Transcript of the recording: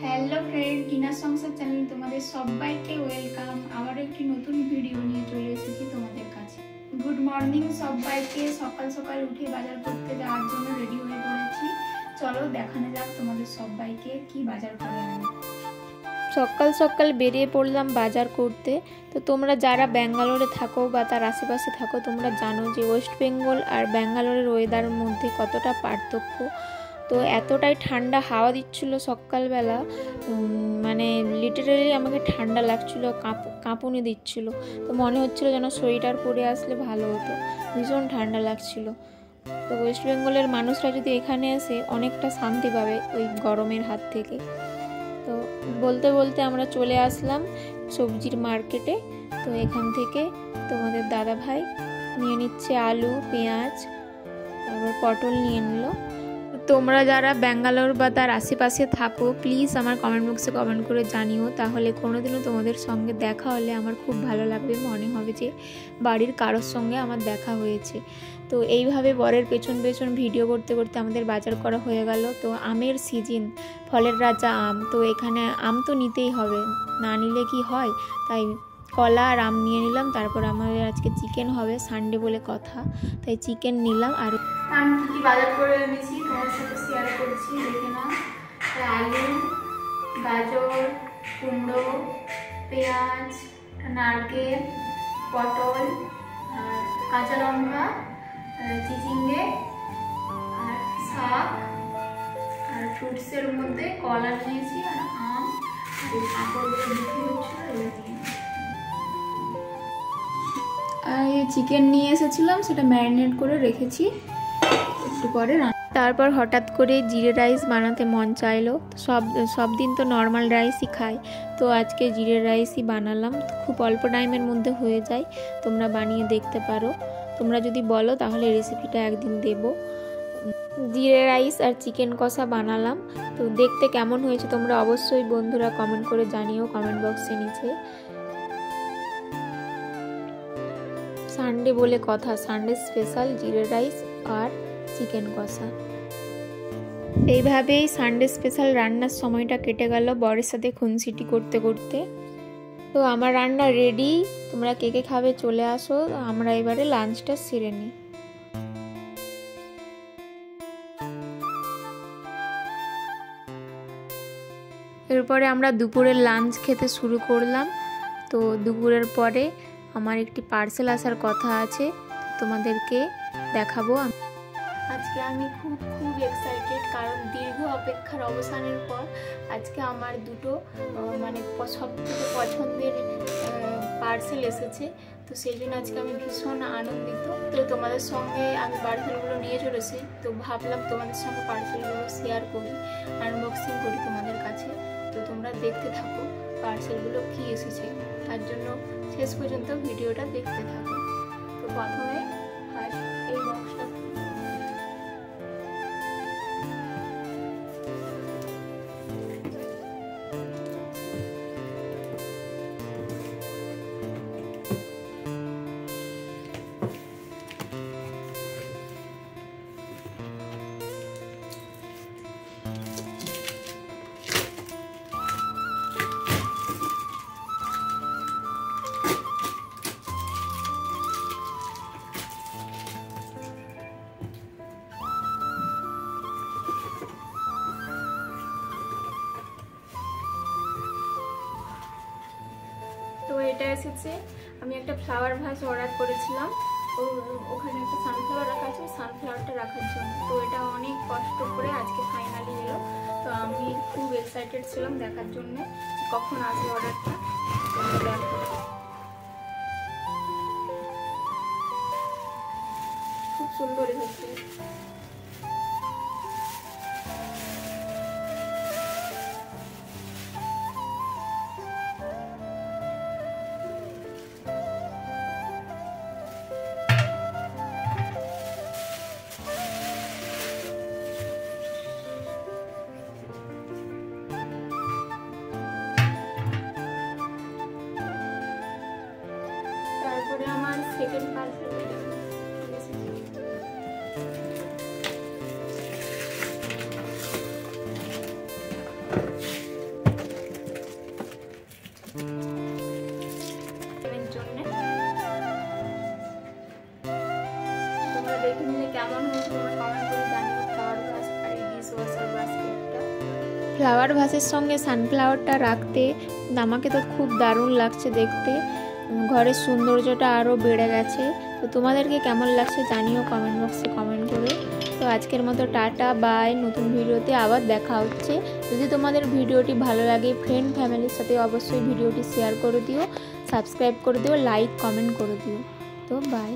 Hello friend, Tina সংসার channel তোমাদের সবাইকে ওয়েলকাম। আবার একটি নতুন ভিডিও নিয়ে চলে এসেছি তোমাদের কাছে। গুড মর্নিং সবাইকে। সকাল সকাল উঠে বাজার করতে যাওয়ার জন্য রেডি হয়ে পড়েছি। চলো দেখানো যাক তোমাদের সবাইকে কি বাজার করে আনি। সকাল সকাল বেরিয়ে পড়লাম বাজার করতে। তো তোমরা যারা ব্যাঙ্গালোরে থাকো বা তার আশেপাশে থাকো তোমরা জানো যে ওয়েস্ট বেঙ্গল আর ব্যাঙ্গালোরের ওয়েদারের মধ্যে কতটা পার্থক্য। তো এতটাই ঠান্ডা হাওয়া দিচ্ছিল সকালবেলা, মানে লিটারেলি আমাকে ঠান্ডা লাগছিল, কাঁপুনি দিচ্ছিল। তো মনে হচ্ছিল যেন সোয়েটার পরে আসলে ভালো হতো, ভীষণ ঠান্ডা লাগছিল। তো ওয়েস্ট বেঙ্গলের মানুষরা যদি এখানে আসে অনেকটা শান্তি পাবে ওই গরমের হাত থেকে। তো বলতে বলতে আমরা চলে আসলাম সবজির মার্কেটে। তো এখান থেকে তোমাদের দাদা ভাই নিয়ে নিচ্ছে আলু, পেঁয়াজ, তারপর পটল নিয়ে নিল। তোমরা যারা ব্যাঙ্গালোর বা তার আশেপাশে থাকো প্লিজ আমার কমেন্ট বক্সে কমেন্ট করে জানিও, তাহলে কোনোদিনও তোমাদের সঙ্গে দেখা হলে আমার খুব ভালো লাগবে, মনে হবে যে বাড়ির কারোর সঙ্গে আমার দেখা হয়েছে। তো এইভাবে বরের পেছন পেছন ভিডিও করতে করতে আমাদের বাজার করা হয়ে গেল। তো আমের সিজন, ফলের রাজা আম, তো এখানে আম তো নিতেই হবে, না নিলে কি হয়, তাই কলা আর আম নিয়ে নিলাম। তারপর আমাদের আজকে চিকেন হবে, সানডে বলে কথা, তাই চিকেন নিলাম। আর আমি কি বাজার করে এনেছি তোমার সাথে শেয়ার করছি, দেখে না। আলু, গাজর, কুমড়ো, পেঁয়াজ, নারকেল, পটল, কাঁচা লঙ্কা, চিচিঙ্গে, আর শাক, আর ফ্রুটসের মধ্যে কলা নিয়েছি, আর আম, আর এই কাপড়গুলো বিক্রি হচ্ছিল এগুলো। আর এই চিকেন নিয়ে এসেছিলাম, সেটা ম্যারিনেট করে রেখেছি, একটু পরে তারপর হঠাৎ করে জিরে রাইস বানাতে মন চাইলো। সব দিন তো নর্মাল রাইসই খাই, তো আজকে জিরে রাইসই বানালাম। খুব অল্প টাইমের মধ্যে হয়ে যায়, তোমরা বানিয়ে দেখতে পারো। তোমরা যদি বলো তাহলে রেসিপিটা একদিন দেব। জিরে রাইস আর চিকেন কষা বানালাম। তো দেখতে কেমন হয়েছে তোমরা অবশ্যই বন্ধুরা কমেন্ট করে জানিও কমেন্ট বক্সে নিচে। সানডে বলে কথা, সানডে স্পেশাল জিরে রাইস আর চিকেন কষা। এইভাবেই সানডে স্পেশাল রান্নার সময়টা কেটে গেল বরের সাথে খুনসিটি করতে করতে। তো আমার রান্না রেডি, তোমরা কে কে খাবে চলে আসো, আমরা এবারে লাঞ্চটা সেরে নিই। এরপরে আমরা দুপুরের লাঞ্চ খেতে শুরু করলাম। তো দুপুরের পরে আমার একটি পার্সেল আসার কথা আছে, তোমাদেরকে দেখাবো। আজকে আমি খুব এক্সাইটেড, কারণ দীর্ঘ অপেক্ষার অবসানের পর আজকে আমার দুটো সব থেকে পছন্দের পার্সেল এসেছে। তো সেই জন্য আজকে আমি ভীষণ আনন্দিত। তো তোমাদের সঙ্গে আমি পার্সেলগুলো নিয়ে চলেছি, তো ভাবলাম তোমাদের সঙ্গে পার্সেলগুলো শেয়ার করি, আনবক্সিং করি তোমাদের কাছে। তো তোমরা দেখতে থাকো পার্সেলগুলো কি এসেছে, তার জন্য শেষ পর্যন্ত ভিডিওটা দেখতে থাকো। তো প্রথমে ফার্স্ট এই বক্সটা এটা এসেছে। আমি একটা ফ্লাওয়ার ভাস অর্ডার করেছিলাম, ওখানে একটা সানফ্লাওয়ার রাখা আছে, সানফ্লাওয়ারটা রাখার জন্য। তো এটা অনেক কষ্ট করে আজকে ফাইনালি এলো। তো আমি খুব এক্সাইটেড ছিলাম দেখার জন্য কখন আসবে অর্ডারটা। খুব সুন্দর এসেছে। তারপরে আমার সেকেন্ড পার্সেল কেমন হয়েছে তোমরা কমেন্ট করে জানিও। ফ্লাওয়ার ভাস আর এই ডিশ ওয়াশার বাস্কেটটা, ফ্লাওয়ার ভাসের সঙ্গে সানফ্লাওয়ারটা রাখতে আমাকে তো খুব দারুণ লাগছে দেখতে, ঘরের সৌন্দর্যটা আরও বেড়ে গেছে। তো তোমাদেরকে কেমন লাগছে জানিও কমেন্ট বক্সে কমেন্ট করে। তো আজকের মতো টাটা বাই, নতুন ভিডিওতে আবার দেখা হচ্ছে। যদি তোমাদের ভিডিওটি ভালো লাগে ফ্রেন্ড ফ্যামিলির সাথে অবশ্যই ভিডিওটি শেয়ার করে দিও, সাবস্ক্রাইব করে দিও, লাইক কমেন্ট করে দিও। তো বাই।